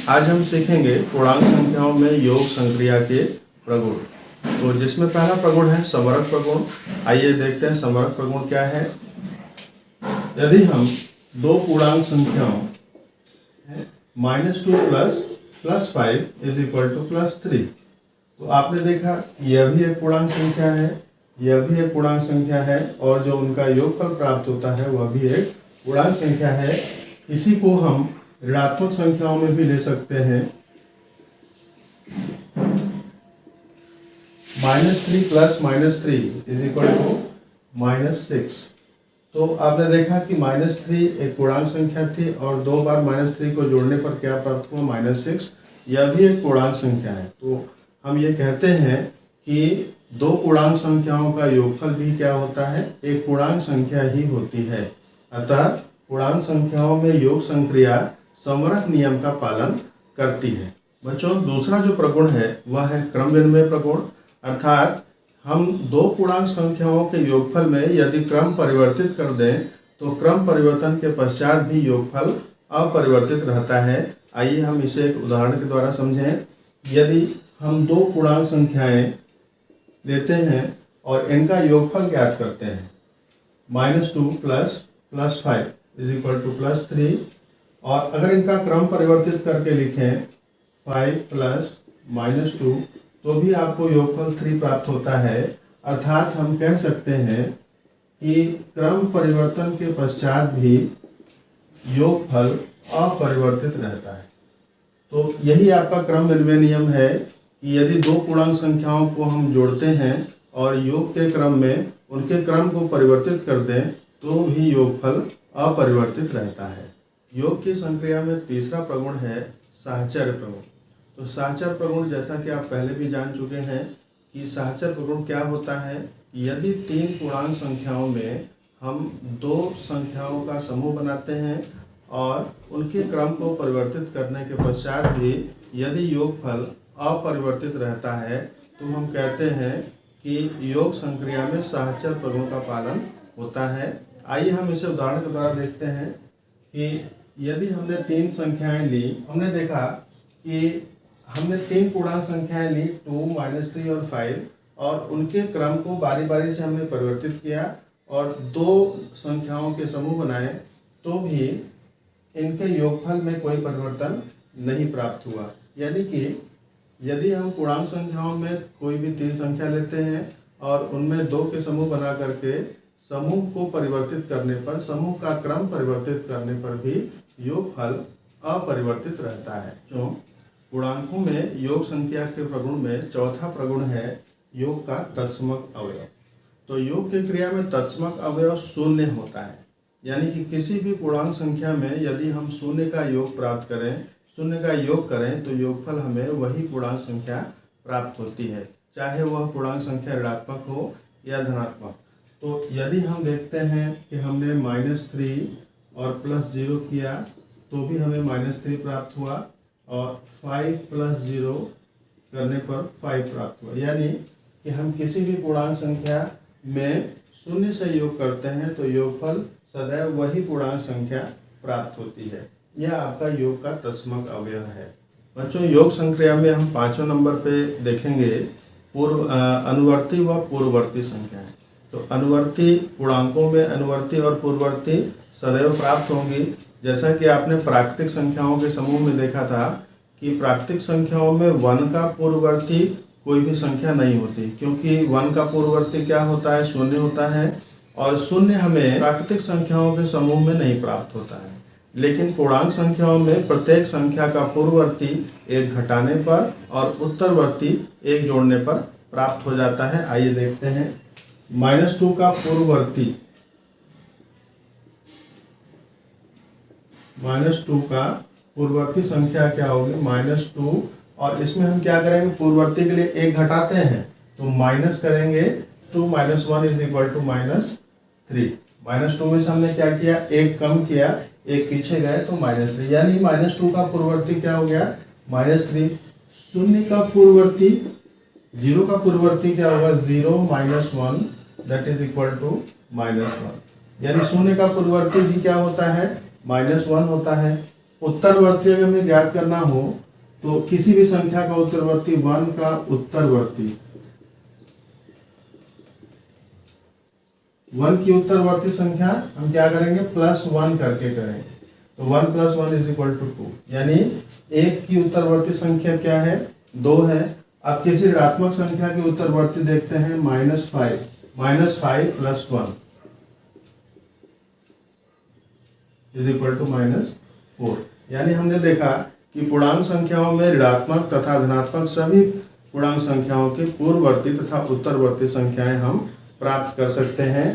आज हम सीखेंगे पूर्णांक संख्याओं में योग संक्रिया के प्रगुण। तो जिसमें पहला प्रगुण है समरक प्रगुण। आइए देखते हैं समरक प्रगुण क्या है। यदि हम दो पूर्णांक संख्याओं -2 + +5 = +3, तो आपने देखा यह भी एक पूर्णांक संख्या है, यह भी एक पूर्णांक संख्या है और जो उनका योगफल प्राप्त होता है वह भी एक पूर्णांक संख्या है। इसी को हम ऋणात्मक संख्याओं में भी ले सकते हैं। -3 + -3 = -6। तो आपने देखा कि -3 एक पूर्णांक संख्या थी और दो बार -3 को जोड़ने पर क्या प्राप्त हुआ, -6। यह भी एक पूर्णांक संख्या है। तो हम ये कहते हैं कि दो पूर्णांक संख्याओं का योगफल भी क्या होता है, एक पूर्णांक संख्या ही होती है। अतः पूर्णांक संख्याओं में योग संक्रिया समरक नियम का पालन करती है। बच्चों, दूसरा जो प्रगुण है वह है क्रम विनिमय प्रगुण। अर्थात हम दो पूर्णांक संख्याओं के योगफल में यदि क्रम परिवर्तित कर दें तो क्रम परिवर्तन के पश्चात भी योगफल अपरिवर्तित रहता है। आइए हम इसे एक उदाहरण के द्वारा समझें। यदि हम दो पूर्णांक संख्याएं लेते हैं और इनका योगफल ज्ञात करते हैं, -2 + +5 = +3, और अगर इनका क्रम परिवर्तित करके लिखें 5 + -2, तो भी आपको योगफल 3 प्राप्त होता है। अर्थात हम कह सकते हैं कि क्रम परिवर्तन के पश्चात भी योगफल अपरिवर्तित रहता है। तो यही आपका क्रम विनिमय नियम है कि यदि दो पूर्णांक संख्याओं को हम जोड़ते हैं और योग के क्रम में उनके क्रम को परिवर्तित कर दें तो भी योगफल अपरिवर्तित रहता है। योग की संक्रिया में तीसरा प्रगुण है साहचर्य प्रगुण। तो साहचर्य प्रगुण जैसा कि आप पहले भी जान चुके हैं कि साहचर्य प्रगुण क्या होता है। यदि तीन पूर्णांक संख्याओं में हम दो संख्याओं का समूह बनाते हैं और उनके क्रम को परिवर्तित करने के पश्चात भी यदि योगफल अपरिवर्तित रहता है तो हम कहते हैं कि योग संक्रिया में साहचर्य प्रगुण का पालन होता है। आइए हम इसे उदाहरण के द्वारा देखते हैं कि यदि हमने तीन संख्याएं ली, हमने देखा कि हमने तीन पूर्णांक संख्याएं ली 2, -3 और 5, और उनके क्रम को बारी बारी से हमने परिवर्तित किया और दो संख्याओं के समूह बनाए, तो भी इनके योगफल में कोई परिवर्तन नहीं प्राप्त हुआ। यानी कि यदि हम पूर्णांक संख्याओं में कोई भी तीन संख्या लेते हैं और उनमें दो के समूह बना करके समूह को परिवर्तित करने पर, समूह का क्रम परिवर्तित करने पर भी योगफल अपरिवर्तित रहता है। जो पूर्णांकों में योग संख्या के प्रगुण में चौथा प्रगुण है योग का तत्समक अवयव। तो योग की क्रिया में तत्समक अवयव शून्य होता है। यानी कि किसी भी पूर्णांक संख्या में यदि हम शून्य का योग प्राप्त करें, शून्य का योग करें, तो योगफल हमें वही पूर्णांक संख्या प्राप्त होती है, चाहे वह पूर्णांक संख्या ऋणात्मक हो या धनात्मक। तो यदि हम देखते हैं कि हमने -3 और +0 किया तो भी हमें -3 प्राप्त हुआ और 5 + 0 करने पर 5 प्राप्त हुआ। यानी कि हम किसी भी पूर्णांक संख्या में शून्य से योग करते हैं तो योगफल सदैव वही पूर्णांक संख्या प्राप्त होती है। यह आपका योग का तत्समक अवयव है। बच्चों, योग संक्रिया में हम 5वें नंबर पे देखेंगे अनुवर्ती व पूर्ववर्ती संख्याएं। तो अनुवर्ती पूर्णांकों में अनुवर्ती और पूर्ववर्ती सदैव प्राप्त होंगी। जैसा कि आपने प्राकृतिक संख्याओं के समूह में देखा था कि प्राकृतिक संख्याओं में 1 का पूर्ववर्ती कोई भी संख्या नहीं होती, क्योंकि 1 का पूर्ववर्ती क्या होता है, शून्य होता है, और शून्य हमें प्राकृतिक संख्याओं के समूह में नहीं प्राप्त होता है। लेकिन पूर्णांक संख्याओं में प्रत्येक संख्या का पूर्ववर्ती एक घटाने पर और उत्तरवर्ती एक जोड़ने पर प्राप्त हो जाता है। आइए देखते हैं। -2 का पूर्ववर्ती, -2 का पूर्ववर्ती संख्या क्या होगी, -2, और इसमें हम क्या करेंगे, पूर्ववर्ती के लिए एक घटाते हैं तो माइनस करेंगे, 2 - 1 = -3। -2 में से हमने क्या किया, एक कम किया, एक पीछे गए तो -3। यानी -2 का पूर्ववर्ती क्या हो गया, -3। शून्य का पूर्ववर्ती, 0 का पूर्ववर्ती क्या होगा, 0 - 1 = -1। यानी शून्य का पूर्ववर्ती भी क्या होता है, -1 होता है। उत्तरवर्ती अगर हमें ज्ञात करना हो तो किसी भी संख्या का उत्तरवर्ती 1 का उत्तरवर्ती 1 की उत्तरवर्ती संख्या हम क्या करेंगे, +1 करके करेंगे। तो 1 + 1 = 2, यानी 1 की उत्तरवर्ती संख्या क्या है, 2 है। अब किसी ऋणात्मक संख्या की उत्तरवर्ती देखते हैं, -5 + 1 = -4। यानी हमने देखा कि पूर्णांक संख्याओं में ऋणात्मक तथा धनात्मक सभी पूर्णांक संख्याओं के पूर्ववर्ती तथा उत्तरवर्ती संख्याएं हम प्राप्त कर सकते हैं।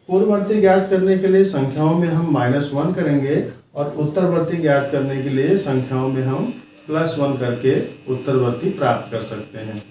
पूर्ववर्ती ज्ञात करने के लिए संख्याओं में हम -1 करेंगे और उत्तरवर्ती ज्ञात करने के लिए संख्याओं में हम +1 करके उत्तरवर्ती प्राप्त कर सकते हैं।